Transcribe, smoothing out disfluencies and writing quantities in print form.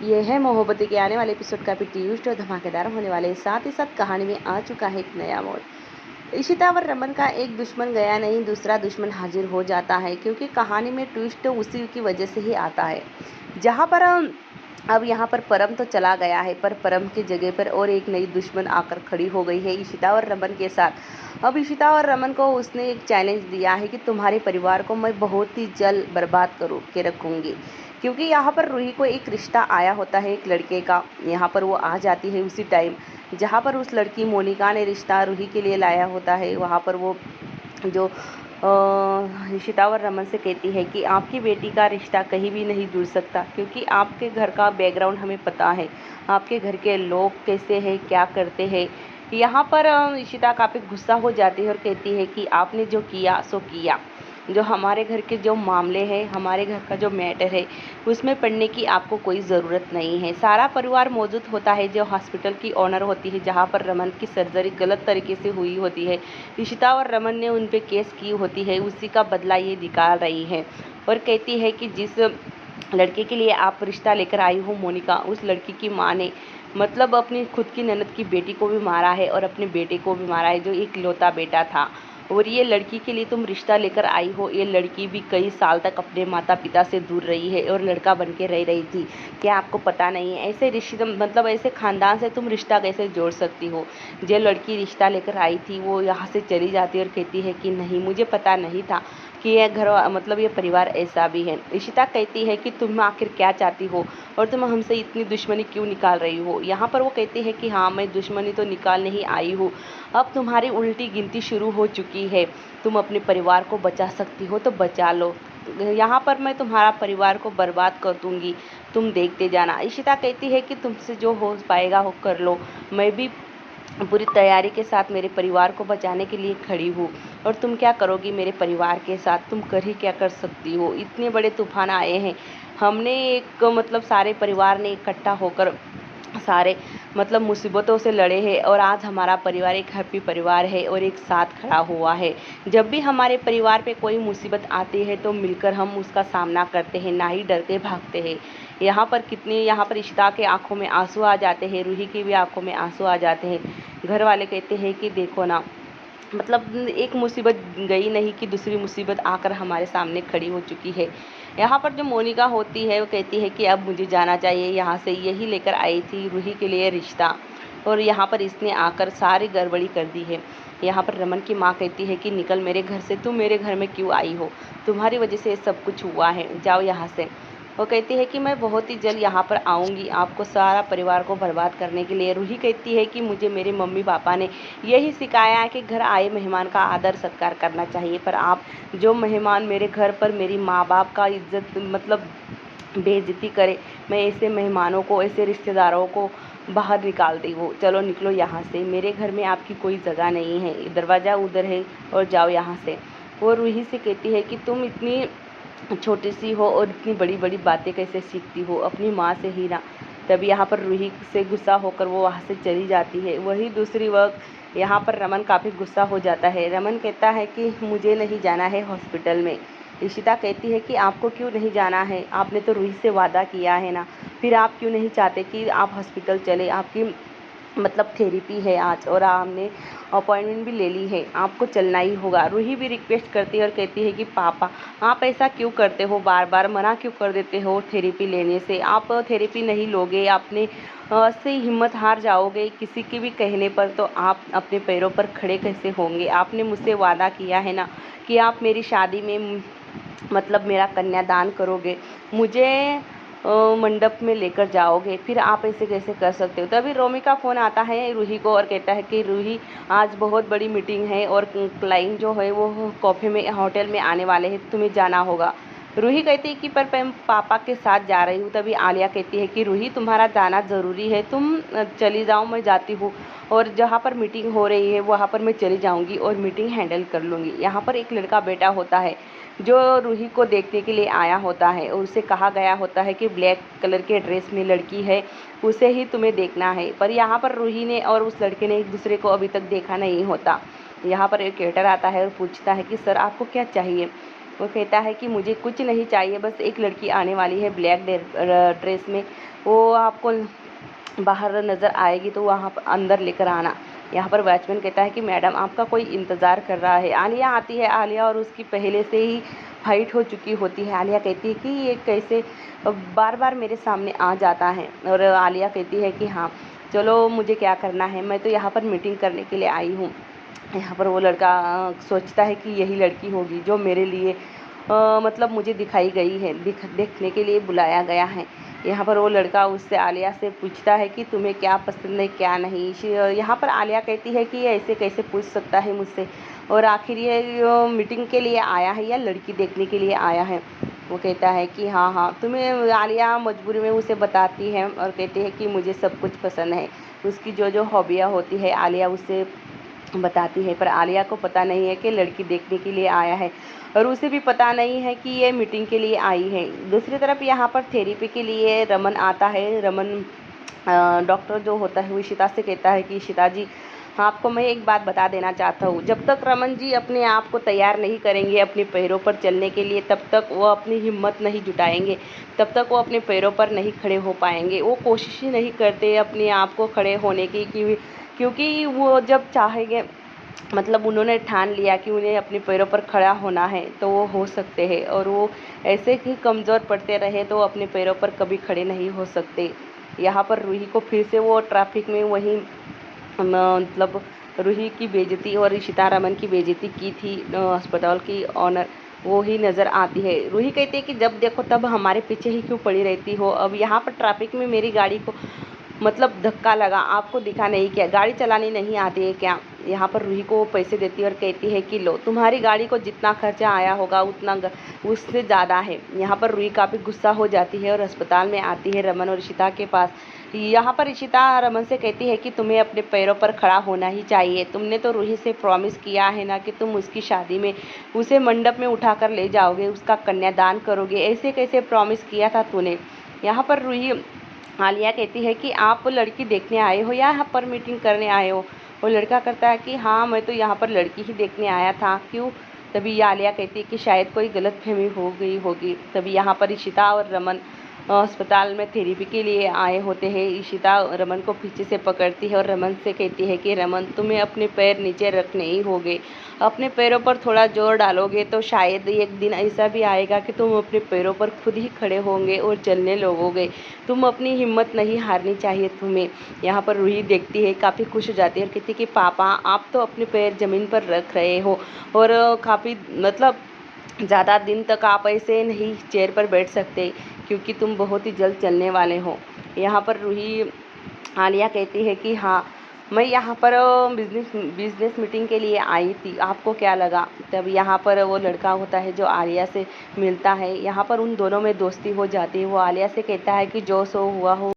ये है मोहब्बतें के आने वाले एपिसोड का भी ट्विस्ट और धमाकेदार होने वाले हैं। साथ ही साथ कहानी में आ चुका है एक नया मोड़। इशिता और रमन का एक दुश्मन गया नहीं, दूसरा दुश्मन हाजिर हो जाता है, क्योंकि कहानी में ट्विस्ट उसी की वजह से ही आता है। जहाँ पर अब यहाँ पर परम तो चला गया है, पर परम की जगह पर और एक नई दुश्मन आकर खड़ी हो गई है इशिता और रमन के साथ। अब इशिता और रमन को उसने एक चैलेंज दिया है कि तुम्हारे परिवार को मैं बहुत ही जल्द बर्बाद करूँ के रखूँगी, क्योंकि यहाँ पर रूही को एक रिश्ता आया होता है एक लड़के का। यहाँ पर वो आ जाती है उसी टाइम जहाँ पर उस लड़की मोनिका ने रिश्ता रूही के लिए लाया होता है। वहाँ पर वो जो इशिता और रमन से कहती है कि आपकी बेटी का रिश्ता कहीं भी नहीं जुड़ सकता, क्योंकि आपके घर का बैकग्राउंड हमें पता है, आपके घर के लोग कैसे हैं, क्या करते हैं। यहाँ पर इशिता काफ़ी गुस्सा हो जाती है और कहती है कि आपने जो किया सो किया। जो हमारे घर के जो मामले हैं, हमारे घर का जो मैटर है, उसमें पढ़ने की आपको कोई ज़रूरत नहीं है। सारा परिवार मौजूद होता है, जो हॉस्पिटल की ओनर होती है जहाँ पर रमन की सर्जरी गलत तरीके से हुई होती है। इशिता और रमन ने उन पे केस की होती है, उसी का बदला ये निकाल रही है और कहती है कि जिस लड़के के लिए आप रिश्ता लेकर आई हो मोनिका, उस लड़की की माँ ने मतलब अपनी खुद की ननद की बेटी को भी मारा है और अपने बेटे को भी मारा है, जो एक लौता बेटा था। और ये लड़की के लिए तुम रिश्ता लेकर आई हो, ये लड़की भी कई साल तक अपने माता पिता से दूर रही है और लड़का बन के रह रही थी। क्या आपको पता नहीं है? ऐसे रिश्ते मतलब ऐसे ख़ानदान से तुम रिश्ता कैसे जोड़ सकती हो? जो लड़की रिश्ता लेकर आई थी वो यहाँ से चली जाती है और कहती है कि नहीं, मुझे पता नहीं था कि यह घर मतलब ये परिवार ऐसा भी है। इशिता कहती है कि तुम आखिर क्या चाहती हो और तुम हमसे इतनी दुश्मनी क्यों निकाल रही हो? यहाँ पर वो कहती है कि हाँ, मैं दुश्मनी तो निकालने ही आई हूँ, अब तुम्हारी उल्टी गिनती शुरू हो चुकी है। तुम अपने परिवार को बचा सकती हो तो बचा लो, यहाँ पर मैं तुम्हारा परिवार को बर्बाद कर दूंगी, तुम देखते जाना। इशिता कहती है कि तुमसे जो हो पाएगा वो कर लो, मैं भी पूरी तैयारी के साथ मेरे परिवार को बचाने के लिए खड़ी हूँ। और तुम क्या करोगी मेरे परिवार के साथ? तुम कर ही क्या कर सकती हो? इतने बड़े तूफान आए हैं, हमने एक मतलब सारे परिवार ने इकट्ठा होकर सारे मतलब मुसीबतों से लड़े हैं और आज हमारा परिवार एक हैप्पी परिवार है और एक साथ खड़ा हुआ है। जब भी हमारे परिवार पे कोई मुसीबत आती है तो मिलकर हम उसका सामना करते हैं, ना ही डर के भागते हैं। यहाँ पर इशिता के आंखों में आंसू आ जाते हैं, रूही की भी आंखों में आंसू आ जाते हैं। घर वाले कहते हैं कि देखो ना, मतलब एक मुसीबत गई नहीं कि दूसरी मुसीबत आकर हमारे सामने खड़ी हो चुकी है। यहाँ पर जो मोनिका होती है वो कहती है कि अब मुझे जाना चाहिए यहाँ से, यही लेकर आई थी रूही के लिए रिश्ता और यहाँ पर इसने आकर सारी गड़बड़ी कर दी है। यहाँ पर रमन की माँ कहती है कि निकल मेरे घर से, तुम मेरे घर में क्यों आई हो? तुम्हारी वजह से सब कुछ हुआ है, जाओ यहाँ से। वो कहती है कि मैं बहुत ही जल्द यहाँ पर आऊँगी आपको सारा परिवार को बर्बाद करने के लिए। रूही कहती है कि मुझे मेरे मम्मी पापा ने यही सिखाया है कि घर आए मेहमान का आदर सत्कार करना चाहिए, पर आप जो मेहमान मेरे घर पर मेरी माँ बाप का इज्जत मतलब बेइज्जती करे, मैं ऐसे मेहमानों को, ऐसे रिश्तेदारों को बाहर निकाल दी हूँ। चलो निकलो यहाँ से, मेरे घर में आपकी कोई जगह नहीं है, दरवाज़ा उधर है और जाओ यहाँ से। वो रूही से कहती है कि तुम इतनी छोटी सी हो और इतनी बड़ी बड़ी बातें कैसे सीखती हो? अपनी माँ से ही ना। तभी यहाँ पर रूही से गुस्सा होकर वो वहाँ से चली जाती है। वही दूसरी वक्त यहाँ पर रमन काफ़ी गुस्सा हो जाता है। रमन कहता है कि मुझे नहीं जाना है हॉस्पिटल में। इशिता कहती है कि आपको क्यों नहीं जाना है? आपने तो रूही से वादा किया है ना, फिर आप क्यों नहीं चाहते कि आप हॉस्पिटल चले? आपकी मतलब थेरेपी है आज और हमने अपॉइंटमेंट भी ले ली है, आपको चलना ही होगा। रूही भी रिक्वेस्ट करती है और कहती है कि पापा आप ऐसा क्यों करते हो, बार बार मना क्यों कर देते हो थेरेपी लेने से? आप थेरेपी नहीं लोगे, आपने से हिम्मत हार जाओगे किसी के भी कहने पर, तो आप अपने पैरों पर खड़े कैसे होंगे? आपने मुझसे वादा किया है ना कि आप मेरी शादी में मतलब मेरा कन्यादान करोगे, मुझे मंडप में लेकर जाओगे, फिर आप ऐसे कैसे कर सकते हो? तभी रोमी का फ़ोन आता है रूही को और कहता है कि रूही आज बहुत बड़ी मीटिंग है और क्लाइंट जो है वो कॉफ़ी में होटल में आने वाले हैं, तुम्हें जाना होगा। रूही कहती है कि पर मैं पापा के साथ जा रही हूँ। तभी आलिया कहती है कि रूही तुम्हारा जाना ज़रूरी है, तुम चली जाओ, मैं जाती हूँ और जहाँ पर मीटिंग हो रही है वहाँ पर मैं चली जाऊँगी और मीटिंग हैंडल कर लूँगी। यहाँ पर एक लड़का बेटा होता है जो रूही को देखने के लिए आया होता है और उसे कहा गया होता है कि ब्लैक कलर के ड्रेस में लड़की है, उसे ही तुम्हें देखना है। पर यहाँ पर रूही ने और उस लड़के ने एक दूसरे को अभी तक देखा नहीं होता। यहाँ पर एक वेटर आता है और पूछता है कि सर आपको क्या चाहिए? वो कहता है कि मुझे कुछ नहीं चाहिए, बस एक लड़की आने वाली है ब्लैक ड्रेस में, वो आपको बाहर नज़र आएगी तो वहाँ पर अंदर लेकर आना। यहाँ पर वॉचमैन कहता है कि मैडम आपका कोई इंतज़ार कर रहा है। आलिया आती है। आलिया और उसकी पहले से ही फाइट हो चुकी होती है। आलिया कहती है कि ये कैसे बार बार मेरे सामने आ जाता है। और आलिया कहती है कि हाँ चलो मुझे क्या करना है, मैं तो यहाँ पर मीटिंग करने के लिए आई हूँ। यहाँ पर वो लड़का सोचता है कि यही लड़की होगी जो मेरे लिए मतलब मुझे दिखाई गई है, देखने के लिए बुलाया गया है। यहाँ पर वो लड़का उससे आलिया से पूछता है कि तुम्हें क्या पसंद है क्या नहीं। यहाँ पर आलिया कहती है कि ये ऐसे कैसे पूछ सकता है मुझसे, और आखिर ये मीटिंग के लिए आया है या लड़की देखने के लिए आया है। वो कहता है कि हाँ हाँ तुम्हें, आलिया मजबूरी में उसे बताती है और कहती है कि मुझे सब कुछ पसंद है। उसकी जो जो हॉबियाँ होती है आलिया उससे बताती है, पर आलिया को पता नहीं है कि लड़की देखने के लिए आया है, और उसे भी पता नहीं है कि ये मीटिंग के लिए आई है। दूसरी तरफ यहाँ पर थेरेपी के लिए रमन आता है। रमन डॉक्टर जो होता है वो इशिता से कहता है कि इशिता जी, आपको मैं एक बात बता देना चाहता हूँ, जब तक रमन जी अपने आप को तैयार नहीं करेंगे अपने पैरों पर चलने के लिए, तब तक वो अपनी हिम्मत नहीं जुटाएंगे, तब तक वो अपने पैरों पर नहीं खड़े हो पाएंगे। वो कोशिश ही नहीं करते अपने आप को खड़े होने की, क्योंकि वो जब चाहेंगे, मतलब उन्होंने ठान लिया कि उन्हें अपने पैरों पर खड़ा होना है तो वो हो सकते हैं, और वो ऐसे ही कमज़ोर पड़ते रहे तो अपने पैरों पर कभी खड़े नहीं हो सकते। यहाँ पर रूही को फिर से वो ट्रैफिक में वही मतलब रूही की बेइज्जती और इशिता रमन की बेइज्जती की थी अस्पताल की ऑनर, वो ही नज़र आती है। रूही कहती है कि जब देखो तब हमारे पीछे ही क्यों पड़ी रहती हो, अब यहाँ पर ट्रैफिक में मेरी गाड़ी को मतलब धक्का लगा, आपको दिखा नहीं क्या, गाड़ी चलानी नहीं आती है क्या। यहाँ पर रूही को वो पैसे देती है और कहती है कि लो तुम्हारी गाड़ी को जितना खर्चा आया होगा उतना उससे ज़्यादा है। यहाँ पर रूही काफ़ी गुस्सा हो जाती है और अस्पताल में आती है रमन और इशिता के पास। यहाँ पर इशिता रमन से कहती है कि तुम्हें अपने पैरों पर खड़ा होना ही चाहिए, तुमने तो रूही से प्रॉमिस किया है ना कि तुम उसकी शादी में उसे मंडप में उठाकर ले जाओगे, उसका कन्यादान करोगे, ऐसे कैसे प्रॉमिस किया था तूने। यहाँ पर रूही आलिया कहती है कि आप लड़की देखने आए हो या यहाँ पर मीटिंग करने आए हो। वो लड़का करता है कि हाँ मैं तो यहाँ पर लड़की ही देखने आया था, क्यों। तभी आलिया कहती है कि शायद कोई गलतफहमी हो गई होगी। तभी यहाँ पर इशिता और रमन अस्पताल में थेरेपी के लिए आए होते हैं। इशिता रमन को पीछे से पकड़ती है और रमन से कहती है कि रमन तुम्हें अपने पैर नीचे रखने ही होंगे, अपने पैरों पर थोड़ा जोर डालोगे तो शायद एक दिन ऐसा भी आएगा कि तुम अपने पैरों पर खुद ही खड़े होंगे और चलने लगोगे। तुम अपनी हिम्मत नहीं हारनी चाहिए तुम्हें। यहाँ पर रूही देखती है, काफ़ी खुश हो जाती है और कहती है कि पापा आप तो अपने पैर ज़मीन पर रख रहे हो, और काफ़ी मतलब ज़्यादा दिन तक आप ऐसे नहीं चेयर पर बैठ सकते, क्योंकि तुम बहुत ही जल्द चलने वाले हो। यहाँ पर रूही आलिया कहती है कि हाँ मैं यहाँ पर बिजनेस मीटिंग के लिए आई थी, आपको क्या लगा। तब यहाँ पर वो लड़का होता है जो आलिया से मिलता है। यहाँ पर उन दोनों में दोस्ती हो जाती है। वो आलिया से कहता है कि जो सो हुआ हो